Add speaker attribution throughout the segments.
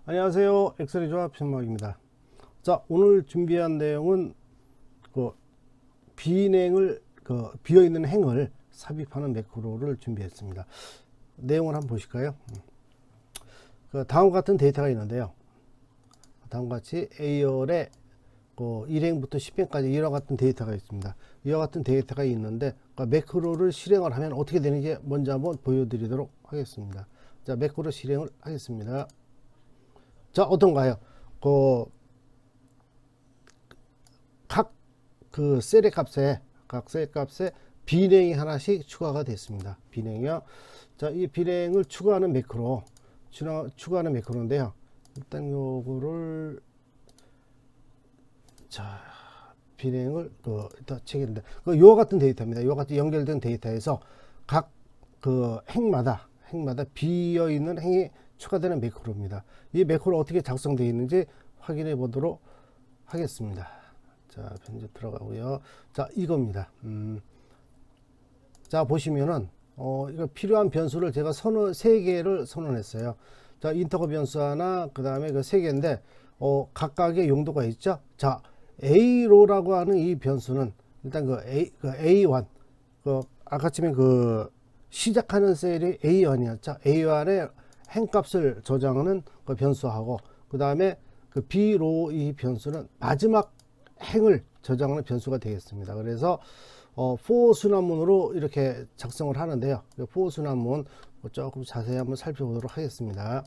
Speaker 1: 안녕하세요. 엑셀의 조합 신마입니다. 자, 오늘 준비한 내용은 비행을 비어있는 행을 삽입하는 매크로를 준비했습니다. 내용을 한번 보실까요? 다음과 같은 데이터가 있는데요. 다음과 같이 A열에 1행부터 10행까지 이와 같은 데이터가 있습니다. 이와 같은 데이터가 있는데 매크로를 실행을 하면 어떻게 되는지 먼저 한번 보여드리도록 하겠습니다. 자, 매크로 실행을 하겠습니다. 자, 어떤가요? 각 셀의 값에 비행이 하나씩 추가가 됐습니다. 비행이요. 자, 이 비행을 추가하는 매크로인데요. 일단 요거를 자, 비행을 일단 체계인데 요와 같은 데이터입니다. 요와 같은 연결된 데이터에서 각 행마다 비어 있는 행이 추가되는 매크로입니다. 이 매크로 어떻게 작성되어 있는지 확인해 보도록 하겠습니다. 자, 편집 들어가고요. 자, 이겁니다. 자, 보시면은 이거 필요한 변수를 제가 3개를 선언했어요. 자, 인터거 변수 하나, 그 다음에 그 3개인데 각각의 용도가 있죠. 자, A로라고 하는 이 변수는 일단 A1 아까쯤에 시작하는 셀이 A1이었죠. A1의 행값을 저장하는 변수하고, 그 다음에 B로 이 변수는 마지막 행을 저장하는 변수가 되겠습니다. 그래서 for 순환문으로 이렇게 작성을 하는데요. for 순환문 조금 자세히 한번 살펴보도록 하겠습니다.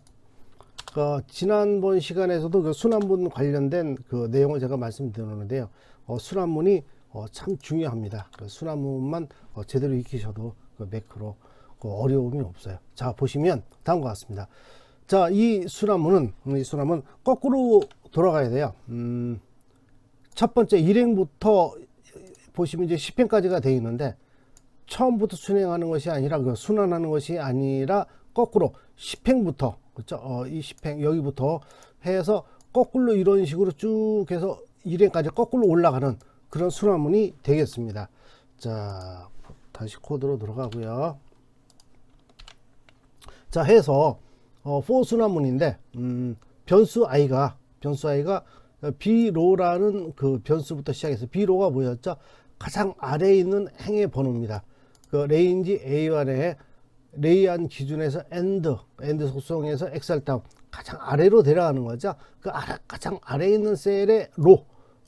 Speaker 1: 지난번 시간에서도 순환문 관련된 내용을 제가 말씀드렸는데요. 순환문이 참 중요합니다. 순환문만 제대로 익히셔도 매크로 어려움이 없어요. 자, 보시면 다음과 같습니다. 자, 이 순환문은 거꾸로 돌아가야 돼요. 첫 번째 1행부터 보시면 이제 10행까지가 되어 있는데, 처음부터 순행하는 것이 아니라 순환하는 것이 아니라 거꾸로 10행부터, 그렇죠? 이 10행 여기부터 해서 거꾸로 이런 식으로 쭉 해서 1행까지 거꾸로 올라가는 그런 순환문이 되겠습니다. 자, 다시 코드로 들어가고요. 자, 해서 for 순환문인데 변수 i가 b로라는 변수부터 시작해서 b로가 뭐였죠? 가장 아래에 있는 행의 번호입니다. 레인지 A1에 레이안 기준에서 end 속성에서 xr다운 가장 아래로 내려가는 거죠. 가장 아래에 있는 셀의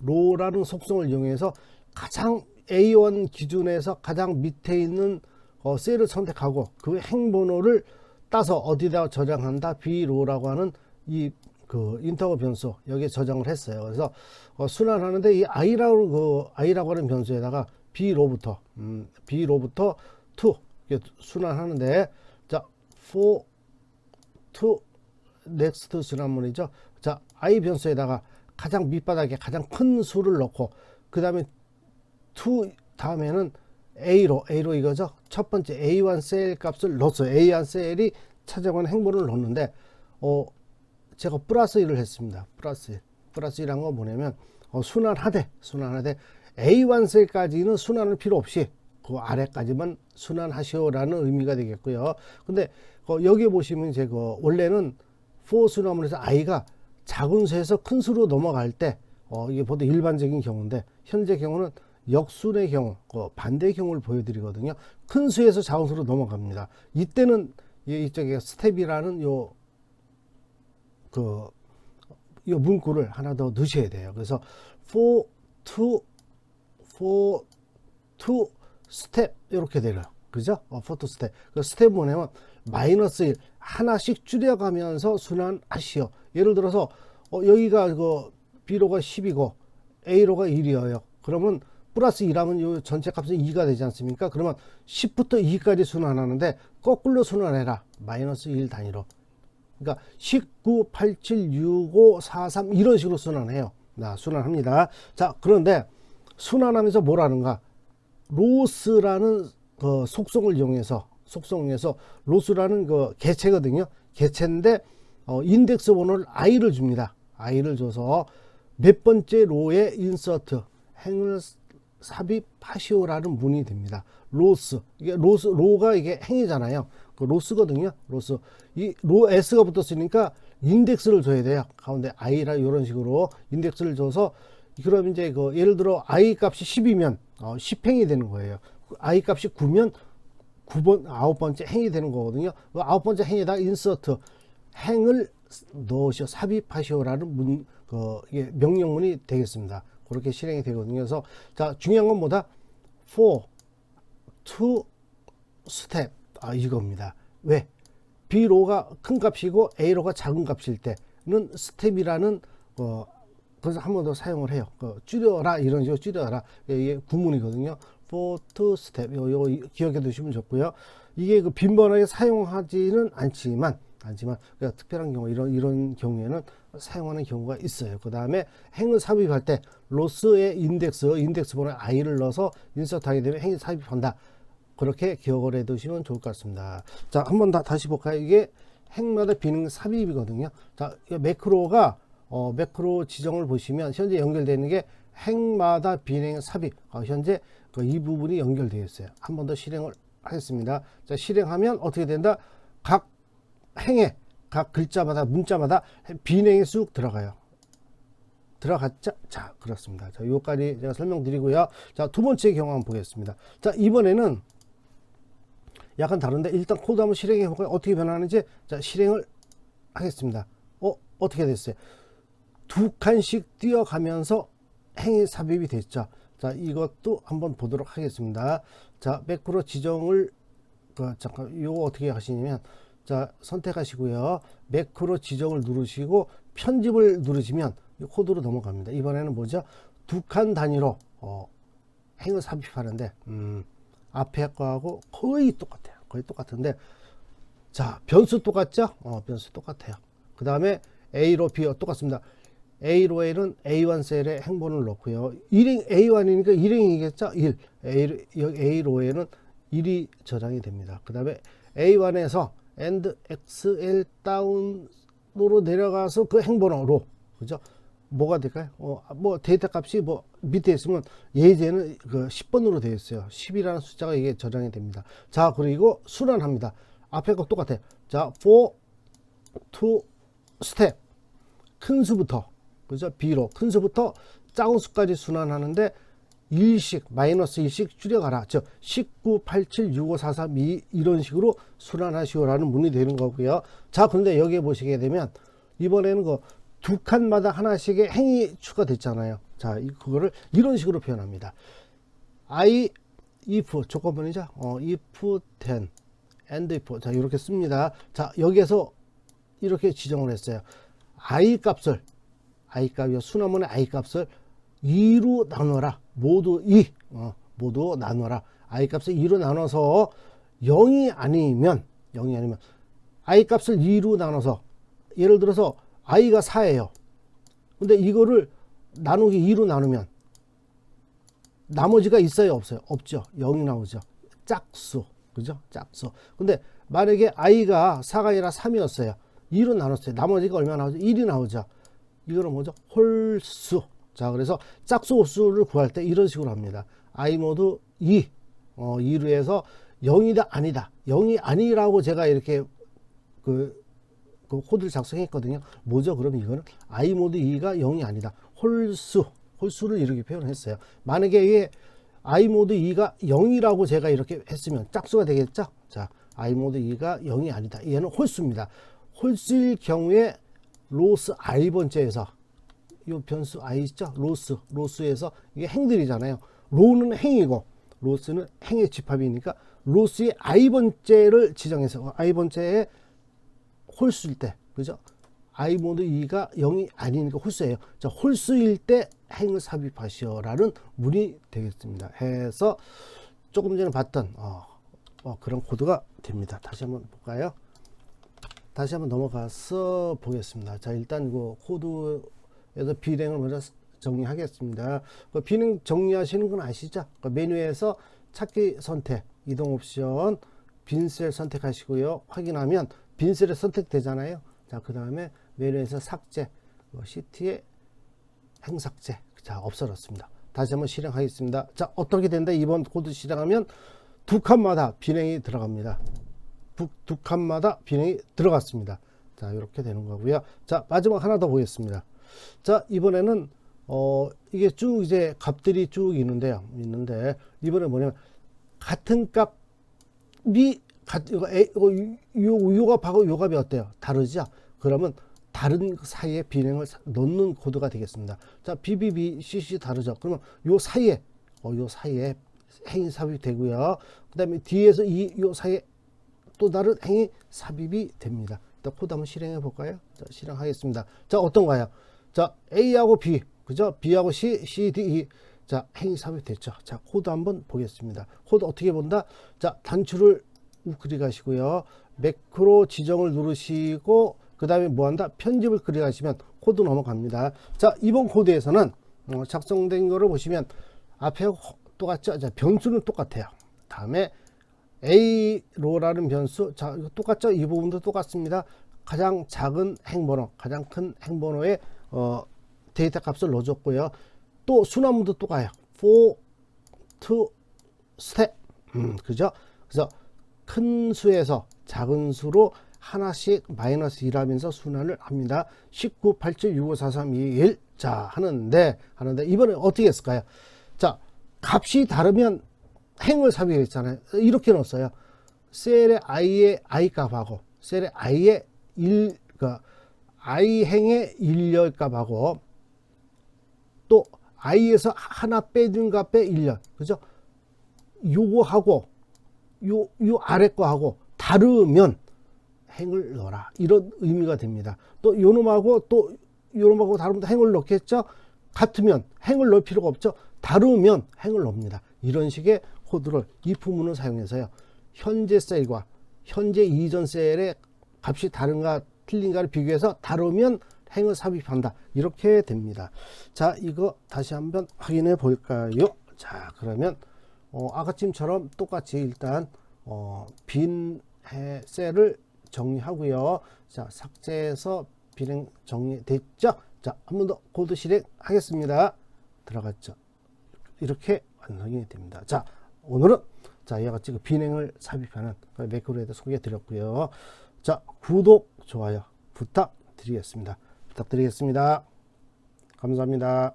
Speaker 1: 로라는 속성을 이용해서 가장 A1 기준에서 가장 밑에 있는 셀을 선택하고 그 행번호를 따서 어디다 저장한다? B로라고 하는 이 인터거 변수 여기에 저장을 했어요. 그래서 순환하는데 이 i라고 하는 변수에다가 B로부터 2 순환하는데, 자, for to next 순환문이죠. 자, i 변수에다가 가장 밑바닥에 가장 큰 수를 넣고, 그 다음에 to 다음에는 A로 이거죠. 첫 번째 A1 셀 값을 넣었어요. A1 셀이 찾아가는 행번호를 넣었는데, 제가 플러스 1을 했습니다. 플러스 1이란 건 뭐냐면, 순환하되 A1 셀까지는 순환할 필요 없이 그 아래까지만 순환하시오라는 의미가 되겠고요. 근데 여기 보시면 원래는 for 순환문에서 i가 작은 수에서 큰 수로 넘어갈 때 이게 보통 일반적인 경우인데, 현재 경우는 역순의 경우, 반대의 경우를 보여드리거든요. 큰 수에서 작은 수로 넘어갑니다. 이때는 이쪽에 스텝이라는 요 문구를 하나 더 넣으셔야 돼요. 그래서 for to 스텝 이렇게 되려, 그죠? for to 스텝. 스텝 뭐냐면 -1 하나씩 줄여가면서 순환하시오. 예를 들어서 여기가 B로가 10이고 A로가 1이에요. 그러면 플러스 2라면 요 전체 값은 2가 되지 않습니까? 그러면 10부터 2까지 순환하는데 거꾸로 순환해라. -1 단위로. 그러니까 19, 87, 65, 43 이런 식으로 순환해요. 순환합니다. 자, 그런데 순환하면서 뭐라는가? 로스라는 속성을 이용해서 로스라는 개체거든요. 개체인데 인덱스 번호를 i를 줍니다. i를 줘서 몇 번째 로에 인서트 행을 삽입하시오라는 문이 됩니다. 로가 이게 행이잖아요. 그 로스거든요. 로스. 이 로 S가 붙었으니까 인덱스를 줘야 돼요. 가운데 I라 이런 식으로 인덱스를 줘서 그럼 이제 그 예를 들어 I 값이 10이면 10행이 되는 거예요. I 값이 9면 9번 9번째 행이 되는 거거든요. 그 9번째 행에다 인서트 행을 넣으시오, 삽입하시오라는 이게 명령문이 되겠습니다. 그렇게 실행이 되거든요. 그래서 자, 중요한 건 뭐다? for to step 이겁니다. 왜? B로가 큰 값이고 A로가 작은 값일 때는 스텝이라는 그래서 한 번 더 사용을 해요. 줄여라 이런 식으로 줄여라. 이게 구문이거든요. for to step 요거 기억해 두시면 좋고요. 이게 그 빈번하게 사용하지는 않지만 그러니까 특별한 경우 이런 경우에는 사용하는 경우가 있어요. 그 다음에 행을 삽입할 때 로스의 인덱스 번호에 i를 넣어서 인서트하게 되면 행이 삽입한다. 그렇게 기억을 해 두시면 좋을 것 같습니다. 자, 한번 다시 볼까요? 이게 행마다 비능 삽입이거든요. 자, 매크로가 매크로 지정을 보시면 현재 연결되는 게 행마다 비행 삽입. 현재 이 부분이 연결되어 있어요. 한 번 더 실행을 하겠습니다. 자, 실행하면 어떻게 된다? 각 행에 각 글자마다 문자마다 비행이 쑥 들어가요. 들어갔죠? 자, 그렇습니다. 자, 요까지 제가 설명드리고요. 자, 두 번째 경우 한번 보겠습니다. 자, 이번에는 약간 다른데 일단 코드 한번 실행해 볼까요? 어떻게 변하는지. 자, 실행을 하겠습니다. 어떻게 됐어요? 두 칸씩 뛰어가면서 행이 삽입이 됐죠. 자, 이것도 한번 보도록 하겠습니다. 자, 매크로 지정을 잠깐 이거 어떻게 하시냐면, 자, 선택하시고요. 매크로 지정을 누르시고 편집을 누르시면 이 코드로 넘어갑니다. 이번에는 뭐죠? 두 칸 단위로 행을 삽입하는데 앞에 거하고 거의 똑같아요. 거의 똑같은데, 자, 변수 똑같죠? 변수 똑같아요. 그 다음에 A로 B로 똑같습니다. A로에는 A1 셀에 행번을 넣고요. 1행 A1이니까 1행이겠죠? 1. A로에는 1이 저장이 됩니다. 그 다음에 A1에서 AND XL 다운으로 내려가서 그 행번호로, 그죠? 뭐가 될까요? 뭐 데이터 값이 뭐 밑에 있으면 예제는 그 10번으로 되어 있어요. 10이라는 숫자가 이게 저장이 됩니다. 자, 그리고 순환합니다. 앞에 거 똑같아요. 자, for to step 큰 수부터, 그죠? B로 큰 수부터 작은 수까지 순환하는데 일씩 마이너스 1씩 줄여가라. 즉 19, 87, 65, 43, 2 이런 식으로 순환하시오라는 문이 되는 거고요. 자, 그런데 여기에 보시게 되면 이번에는 두 칸마다 하나씩의 행이 추가됐잖아요. 자, 그거를 이런 식으로 표현합니다. I if 조건문이죠. if then and if. 자, 이렇게 씁니다. 자, 여기에서 이렇게 지정을 했어요. I 값을 순화문의 I 값을 2로 나눠라. 모두 2. 모두 나눠라. I 값을 2로 나눠서 0이 아니면 I 값을 2로 나눠서 예를 들어서 I가 4예요. 근데 이거를 나누기 2로 나누면 나머지가 있어요, 없어요? 없죠. 0이 나오죠. 짝수. 그죠? 짝수. 근데 만약에 I가 4가 아니라 3이었어요. 2로 나눴어요. 나머지가 얼마 나오죠? 1이 나오죠. 이거는 뭐죠? 홀수. 자, 그래서 짝수 홀수를 구할 때 이런 식으로 합니다. I 모두 2. 2로 해서 0이다, 아니다. 0이 아니라고 제가 이렇게 그 코드를 작성했거든요. 뭐죠? 그럼 이거는 I 모두 2가 0이 아니다. 홀수를 이렇게 표현했어요. 만약에 이게 I 모두 2가 0이라고 제가 이렇게 했으면 짝수가 되겠죠? 자, I 모두 2가 0이 아니다. 얘는 홀수입니다. 홀수일 경우에 로스 i번째에서 이 변수 i 있죠? 로스에서 이게 행들이잖아요. 로는 행이고 로스는 행의 집합이니까 로스의 i번째를 지정해서 i번째에 홀수일 때, 그죠? I 모두 2가 0이 아니니까 홀수예요. 자, 홀수일 때 행을 삽입하시오라는 문이 되겠습니다. 해서 조금 전에 봤던 그런 코드가 됩니다. 다시 한번 볼까요? 다시 한번 넘어가서 보겠습니다. 자, 일단 그 코드에서 비행을 먼저 정리하겠습니다. 그 비행 정리하시는 건 아시죠? 그 메뉴에서 찾기 선택, 이동 옵션, 빈셀 선택하시고요. 확인하면 빈셀에 선택되잖아요. 자, 그 다음에 메뉴에서 삭제, 시트의 행삭제. 자, 없어졌습니다. 다시 한번 실행하겠습니다. 자, 어떻게 된다? 이번 코드 실행하면 두 칸마다 비행이 들어갑니다. 북 두 칸마다 비냉이 들어갔습니다. 자, 이렇게 되는 거고요. 자, 마지막 하나 더 보겠습니다. 자, 이번에는 이게 쭉 이제 값들이 쭉 있는데 이번에 뭐냐면 같은 값이 요 값하고 요 값이 어때요? 다르죠? 그러면 다른 사이에 비냉을 넣는 코드가 되겠습니다. 자, BBB, CC 다르죠? 그러면 요 사이에 행이 삽입이 되고요. 그 다음에 뒤에서 요 사이에 또 다른 행이 삽입이 됩니다. 일단 코드 한번 실행해 볼까요? 자, 실행하겠습니다. 자, 어떤가요? 자, A하고 B, 그죠? B하고 C, C, D, E. 자, 행이 삽입됐죠. 자, 코드 한번 보겠습니다. 코드 어떻게 본다? 자, 단추를 클릭하시고요. 매크로 지정을 누르시고, 그 다음에 뭐 한다? 편집을 클릭하시면 코드 넘어갑니다. 자, 이번 코드에서는 작성된 거를 보시면 앞에 똑같죠? 자, 변수는 똑같아요. 다음에 A로라는 변수, 자, 이거 똑같죠? 이 부분도 똑같습니다. 가장 작은 행번호, 가장 큰 행번호에 데이터 값을 넣어줬고요. 또 수나무도 똑같아요. for to step, 그죠? 그래서 큰 수에서 작은 수로 하나씩 마이너스 1하면서 순환을 합니다. 19, 87, 65, 43, 2, 1. 자, 하는데 이번에 어떻게 했을까요? 자, 값이 다르면 행을 삽입했잖아요. 이렇게 넣었어요. 셀의 i의 i 값하고 셀의 i의 i 행의 일열 값하고 또 i에서 하나 빼준 값의 일열, 그죠? 요거하고 요 아래 거하고 다르면 행을 넣어라, 이런 의미가 됩니다. 또 요놈하고 다르면 행을 넣겠죠? 같으면 행을 넣을 필요가 없죠? 다르면 행을 넣습니다. 이런 식의 코드를 if 문을 사용해서요, 현재 셀과 현재 이전 셀의 값이 다른가 틀린가를 비교해서 다르면 행을 삽입한다, 이렇게 됩니다. 자, 이거 다시 한번 확인해 볼까요? 자, 그러면 아까쯤처럼 똑같이 일단 빈 셀을 정리하고요. 자, 삭제해서 비냉 정리됐죠? 자, 한 번 더 코드 실행하겠습니다. 들어갔죠? 이렇게 완성이 됩니다. 자, 오늘은 자, 이와 같이 비냉을 삽입하는 매크로에 대해 소개해 드렸고요. 자, 구독, 좋아요 부탁드리겠습니다. 감사합니다.